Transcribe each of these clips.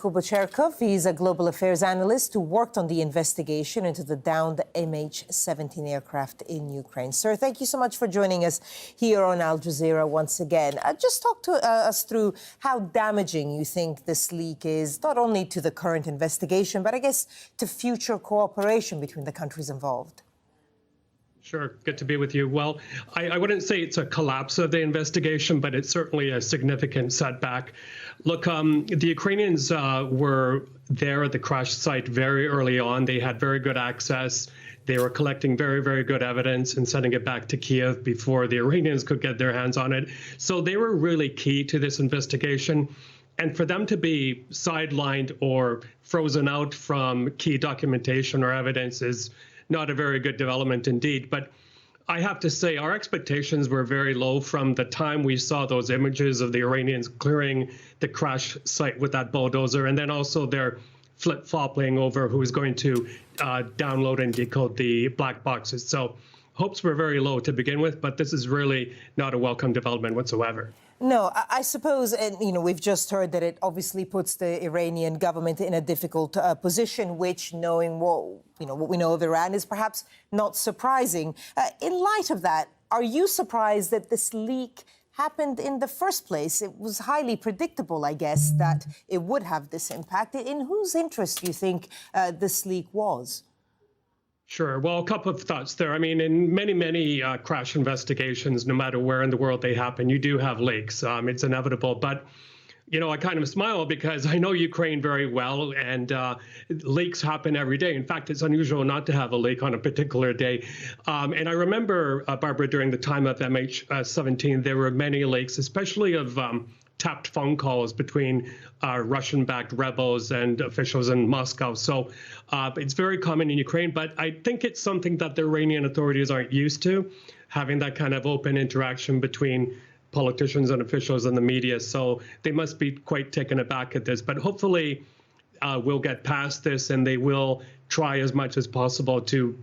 Michael Bociurkiw. He's a global affairs analyst who worked on the investigation into the downed MH17 aircraft in Ukraine. Sir, thank you so much for joining us here on Al Jazeera once again. Just talk to us through how damaging you think this leak is, not only to the current investigation, but I guess to future cooperation between the countries involved. Sure. Good to be with you. Well, I wouldn't say it's a collapse of the investigation, but it's certainly a significant setback. Look, the Ukrainians were there at the crash site very early on. They had very good access. They were collecting very, very good evidence and sending it back to Kiev before the Iranians could get their hands on it. So they were really key to this investigation. And for them to be sidelined or frozen out from key documentation or evidence is not a very good development indeed. But I have to say our expectations were very low from the time we saw those images of the Iranians clearing the crash site with that bulldozer, and then also their flip-flopping over who is going to download and decode the black boxes. So hopes were very low to begin with, but this is really not a welcome development whatsoever. No, I suppose, and we've just heard that it obviously puts the Iranian government in a difficult position, which, knowing what we know of Iran, is perhaps not surprising. In light of that, are you surprised that this leak happened in the first place? It was highly predictable, I guess, that it would have this impact. In whose interest do you think this leak was? Sure. Well, a couple of thoughts there. I mean, in many crash investigations, no matter where in the world they happen, you do have leaks. It's inevitable. But, I kind of smile because I know Ukraine very well, and leaks happen every day. In fact, it's unusual not to have a leak on a particular day. And I remember, Barbara, during the time of MH17, there were many leaks, especially of tapped phone calls between Russian-backed rebels and officials in Moscow. So it's very common in Ukraine, but I think it's something that the Iranian authorities aren't used to, having that kind of open interaction between politicians and officials and the media. So they must be quite taken aback at this. But hopefully we'll get past this, and they will try as much as possible to,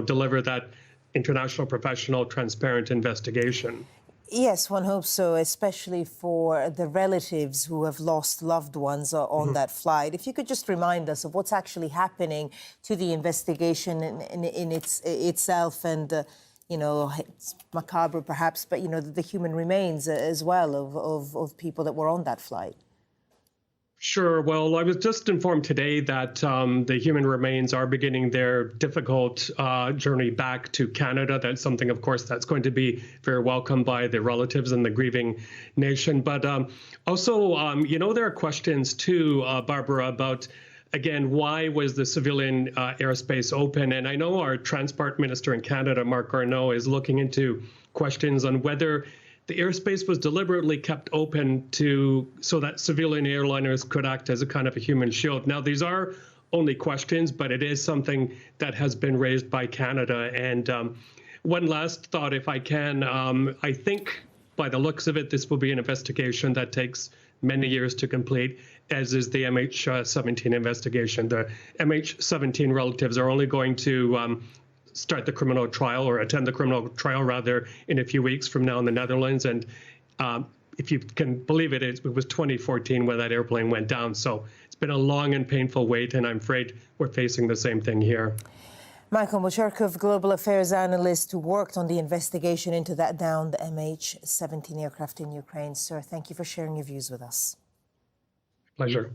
deliver that international, professional, transparent investigation. Yes, one hopes so, especially for the relatives who have lost loved ones on that flight. If you could just remind us of what's actually happening to the investigation in itself, and it's macabre perhaps, but the human remains as well of people that were on that flight. Sure. Well, I was just informed today that the human remains are beginning their difficult journey back to Canada. That's something, of course, that's going to be very welcomed by the relatives and the grieving nation. But also, there are questions too, Barbara, about, again, why was the civilian airspace open? And I know our transport minister in Canada, Marc Garneau, is looking into questions on whether the airspace was deliberately kept open so that civilian airliners could act as a kind of a human shield. Now, these are only questions, but it is something that has been raised by Canada. And one last thought, if I can, I think by the looks of it, this will be an investigation that takes many years to complete, as is the MH17 investigation. The MH17 relatives are only going to start the criminal trial, or attend the criminal trial rather, in a few weeks from now in the Netherlands. And if you can believe it, it was 2014 when that airplane went down. So it's been a long and painful wait, and I'm afraid we're facing the same thing here. Michael Bociurkiw, global affairs analyst who worked on the investigation into that downed MH17 aircraft in Ukraine. Sir, thank you for sharing your views with us. Pleasure.